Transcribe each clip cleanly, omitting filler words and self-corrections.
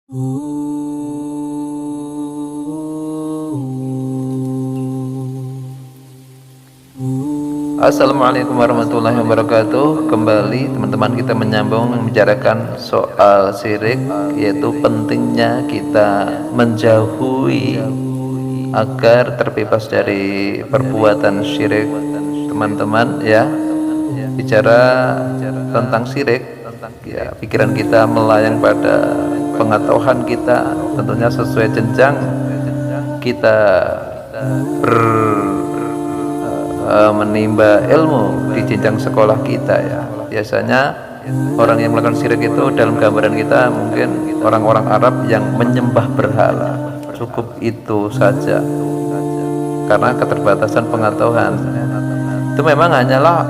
Assalamualaikum warahmatullahi wabarakatuh. Kembali teman-teman, kita menyambung membicarakan soal syirik, yaitu pentingnya kita menjauhi agar terbebas dari perbuatan syirik. Teman-teman ya, bicara tentang syirik ya, pikiran kita melayang pada pengetahuan kita, tentunya sesuai jenjang kita menimba ilmu di jenjang sekolah kita ya. Biasanya orang yang melakukan syirik itu dalam gambaran kita mungkin orang-orang Arab yang menyembah berhala. Cukup itu saja karena keterbatasan pengetahuan. Itu memang hanyalah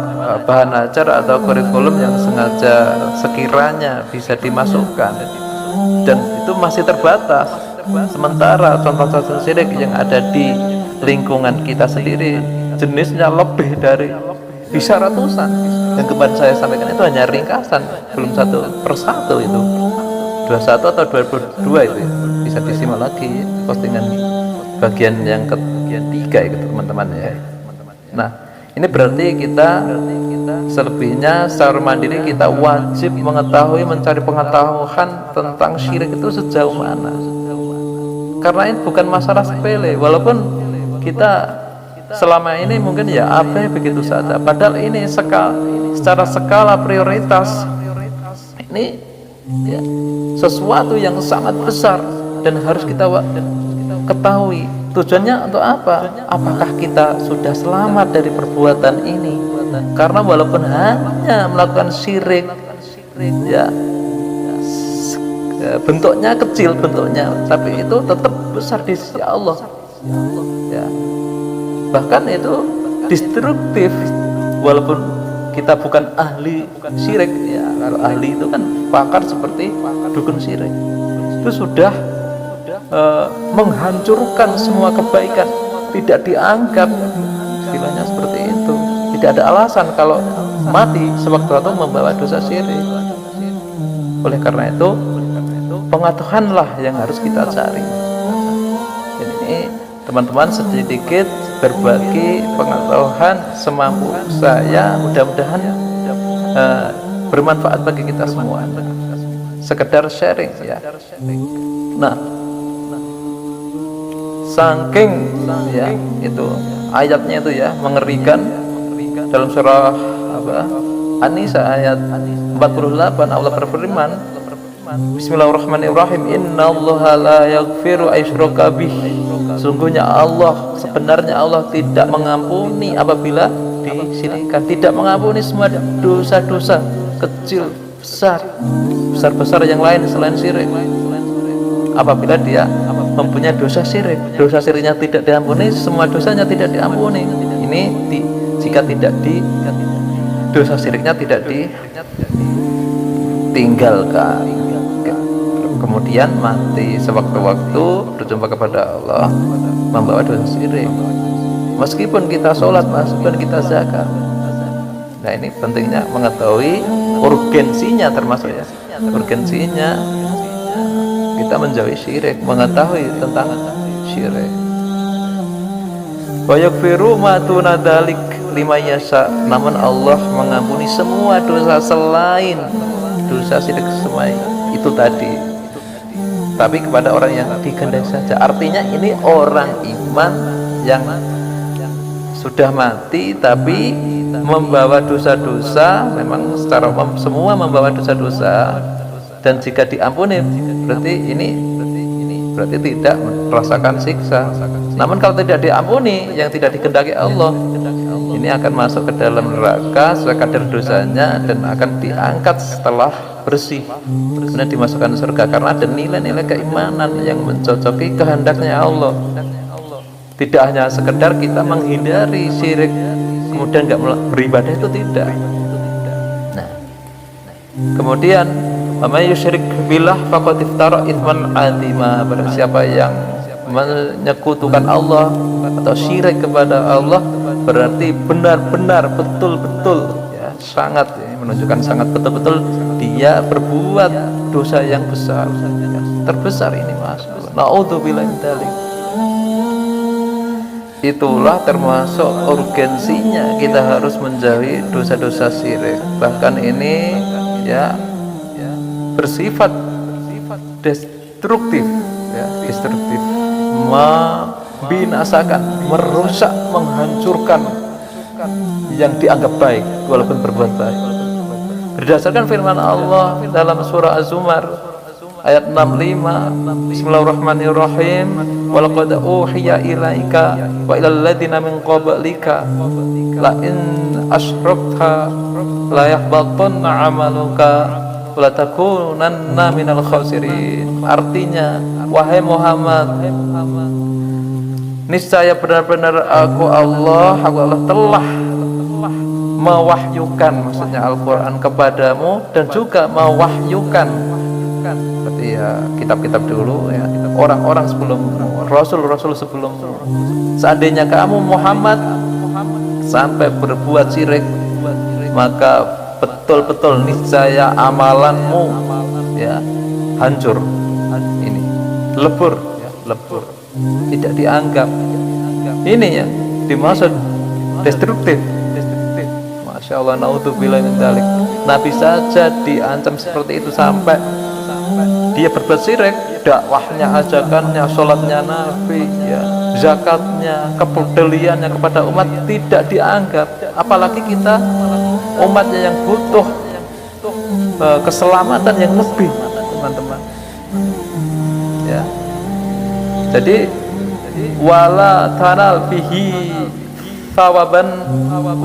bahan ajar atau kurikulum yang sengaja sekiranya bisa dimasukkan, dan itu masih terbatas. Sementara contoh-contoh syirik yang ada di lingkungan kita sendiri jenisnya lebih dari bisa ratusan. Yang kemarin saya sampaikan itu hanya ringkasan, belum satu persatu itu 21 atau 22 itu ya. Bisa disimak lagi postingan bagian yang ketiga itu teman-teman ya. Nah, ini berarti kita selebihnya secara mandiri kita wajib mengetahui, mencari pengetahuan tentang syirik itu sejauh mana, karena ini bukan masalah sepele. Walaupun kita selama ini mungkin ya apa begitu saja, padahal ini secara skala prioritas ini ya, sesuatu yang sangat besar dan harus kita ketahui. Tujuannya untuk apa? Apakah kita sudah selamat dari perbuatan ini? Karena walaupun hanya melakukan syirik ya, bentuknya kecil bentuknya, tapi itu tetap besar di sisi Allah ya. Bahkan itu destruktif, walaupun kita bukan ahli syirik ya. Kalau ahli itu kan pakar seperti dukun syirik, itu sudah menghancurkan semua kebaikan, tidak dianggap, istilahnya seperti itu. Tidak ada alasan kalau mati sewaktu-waktu membawa dosa syirik. Oleh karena itu pengetahuanlah yang harus kita cari. Dan ini teman-teman sedikit berbagi pengetahuan semampu saya, mudah-mudahan bermanfaat bagi kita semua. Sekedar sharing ya. Nah, saking ya itu ayatnya itu ya mengerikan, dalam surah An-Nisa ayat 48 Allah berfirman, Bismillahirrahmanirrahim, innallaha la yaghfiru aysyraka bih. Sungguhnya Allah, sebenarnya Allah tidak mengampuni apabila disyirikkan, tidak mengampuni semua dosa-dosa kecil, besar yang lain selain syirik. Apabila dia mempunyai dosa syirik, dosa syiriknya tidak diampuni, semua dosanya tidak diampuni. Ini jika dosa syiriknya tidak ditinggalkan, kemudian mati sewaktu-waktu berjumpa kepada Allah, membawa dosa syirik, meskipun kita sholat, meskipun kita zakat. Nah, ini pentingnya mengetahui urgensinya, termasuk ya urgensinya kita menjauhi syirik, mengetahui tentang syirik. Wa yaghfiru ma duna dzalik liman yasha. Namun Allah mengampuni semua dosa selain dosa syirik semua itu tadi, tapi kepada orang yang dikehendaki saja. Artinya ini orang iman yang sudah mati tapi membawa dosa-dosa, memang secara umum semua membawa dosa-dosa, dan jika diampuni berarti tidak merasakan siksa. Namun kalau tidak diampuni, yang tidak dikehendaki Allah, ini akan masuk ke dalam neraka sesuai kadar dosanya dan akan diangkat setelah bersih, kemudian dimasukkan surga, karena ada nilai-nilai keimanan yang mencocoki kehendaknya Allah. Tidak hanya sekedar kita menghindari syirik kemudian nggak beribadah, itu tidak. Nah, kemudian Amay yusyrik billah faqad iftara itsman azima. Barang siapa yang menyekutukan Allah atau syirik kepada Allah, berarti benar-benar betul-betul ya, sangat menunjukkan sangat betul-betul dia berbuat dosa yang besar, terbesar ini Mas. Naudzubillah min dzalik. Itulah termasuk urgensinya kita harus menjauhi dosa-dosa syirik. Bahkan ini ya bersifat destruktif, destruktif, membinasakan, merusak, menghancurkan yang dianggap baik walaupun berbuat baik. Berdasarkan firman Allah dalam surah Az-Zumar ayat 65, Bismillahirrahmanirrahim, walaqad uhiya ilaika wa ilal ladzina min qablika la in asyrakta la yahbatanna 'amaluka wa la takunanna minal khasirin. Artinya, wahai Muhammad, niscaya benar-benar aku Allah telah mewahyukan, maksudnya Al-Quran, kepadamu, dan juga mewahyukan seperti ya kitab-kitab dulu ya, orang-orang sebelum rasul-rasul sebelum. Seandainya kamu Muhammad sampai berbuat syirik, maka betul-betul niscaya amalanmu ya hancur, ini lebur, lebur, tidak dianggap. Ini ya dimaksud destruktif. Masya Allah, naudzubillah min dzalik. Nabi saja diancam seperti itu sampai dia berbuat syirik. Dakwahnya, ajakannya, sholatnya Nabi, ya, zakatnya, kepeduliannya kepada umat tidak dianggap. Apalagi kita umatnya yang butuh keselamatan yang lebih, teman-teman. Ya. Jadi wala tanal bihi thawaban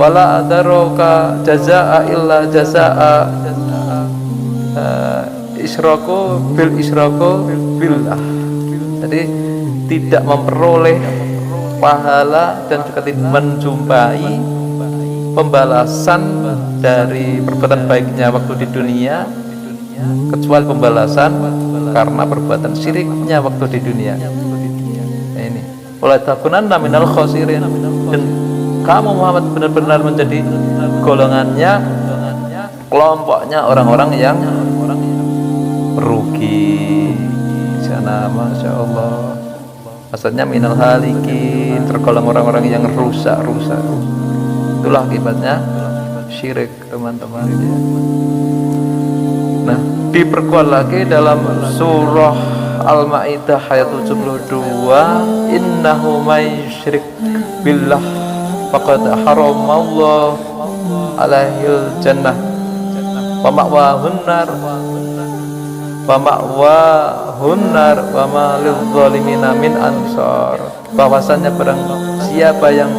wala adaraka jazaa illa jazaa isyraku bil isyraku billah. Jadi tidak memperoleh pahala dan juga tidak menjumpai pembalasan dari perbuatan baiknya waktu di dunia, kecuali pembalasan karena perbuatan syiriknya waktu di dunia. Nah, ini wala takunanna minal khasirin, dan kamu Muhammad benar-benar menjadi golongannya, kelompoknya orang-orang yang rugi sana. Masya Allah, maksudnya minal halikin, tergolong orang-orang yang rusak. Itulah akibatnya syirik, teman-teman. Nah, diperkuat lagi dalam surah Al-Ma'idah ayat 72, innahu may yusyrik billah faqad haramallahu alaihil jannah wa ma'wahun nar wa ma lil zalimina min ansar. Bahwasannya barang siapa yang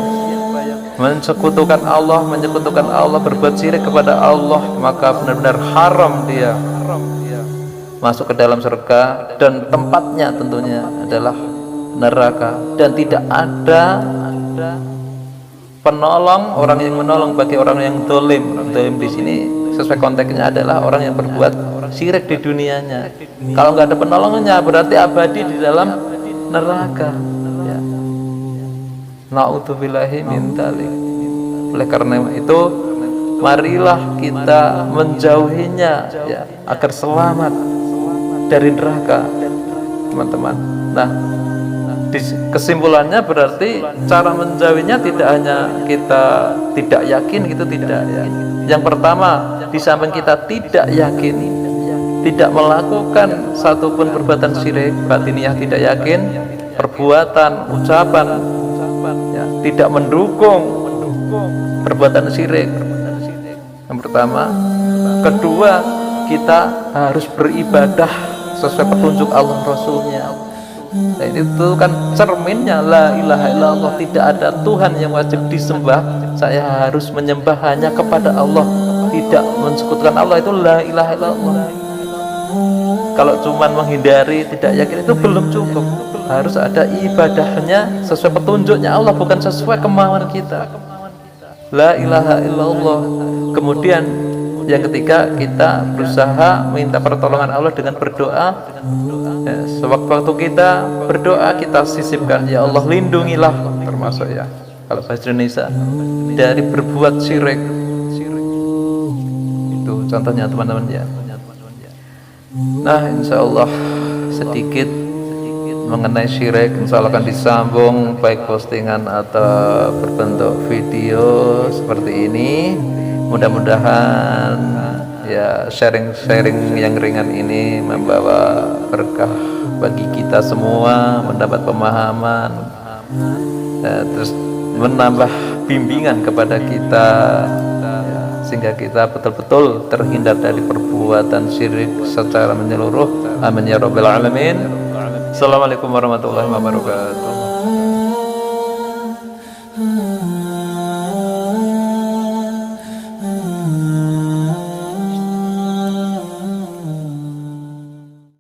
menyekutukan Allah, berbuat syirik kepada Allah, maka benar-benar haram dia masuk ke dalam surga, dan tempatnya tentunya adalah neraka, dan tidak ada penolong, orang yang menolong bagi orang yang dolim. Dolim di sini sesuai konteksnya adalah orang yang berbuat syirik di dunianya. Kalau nggak ada penolongnya, berarti abadi di dalam neraka. Ya. Naudzubillahi min dzalik. Oleh karena itu, marilah kita menjauhinya ya, agar selamat dari neraka, teman-teman. Nah, kesimpulannya berarti cara menjauhinya tidak hanya kita tidak yakin gitu, tidak ya. Yang pertama, di samping kita tidak yakin, tidak melakukan satupun perbuatan syirik, batiniyah tidak yakin, perbuatan, ucapan ya, tidak mendukung perbuatan syirik. Yang pertama. Kedua, kita harus beribadah sesuai petunjuk Allah Rasulnya. Nah, itu kan cerminnya la ilaha illallah, tidak ada Tuhan yang wajib disembah, saya harus menyembah hanya kepada Allah, tidak mensekutukan Allah. Itu la ilaha illallah. Kalau cuma menghindari, tidak yakin, itu belum cukup. Harus ada ibadahnya sesuai petunjuknya Allah, bukan sesuai kemauan kita. La ilaha illallah. Kemudian yang ketiga, kita berusaha minta pertolongan Allah dengan berdoa. Ya, sewaktu-waktu kita berdoa, kita sisipkan, ya Allah lindungilah, termasuk ya kalau bahasa Indonesia, dari berbuat syirik. contohnya teman-teman ya. Nah, insya Allah sedikit mengenai syirik, insya Allah akan disambung baik postingan atau berbentuk video seperti ini. Mudah-mudahan ya sharing-sharing yang ringan ini membawa berkah bagi kita semua, mendapat pemahaman, terus menambah bimbingan kepada kita, sehingga kita betul-betul terhindar dari perbuatan syirik secara menyeluruh. Amin ya rabbal alamin. Assalamualaikum warahmatullahi wabarakatuh.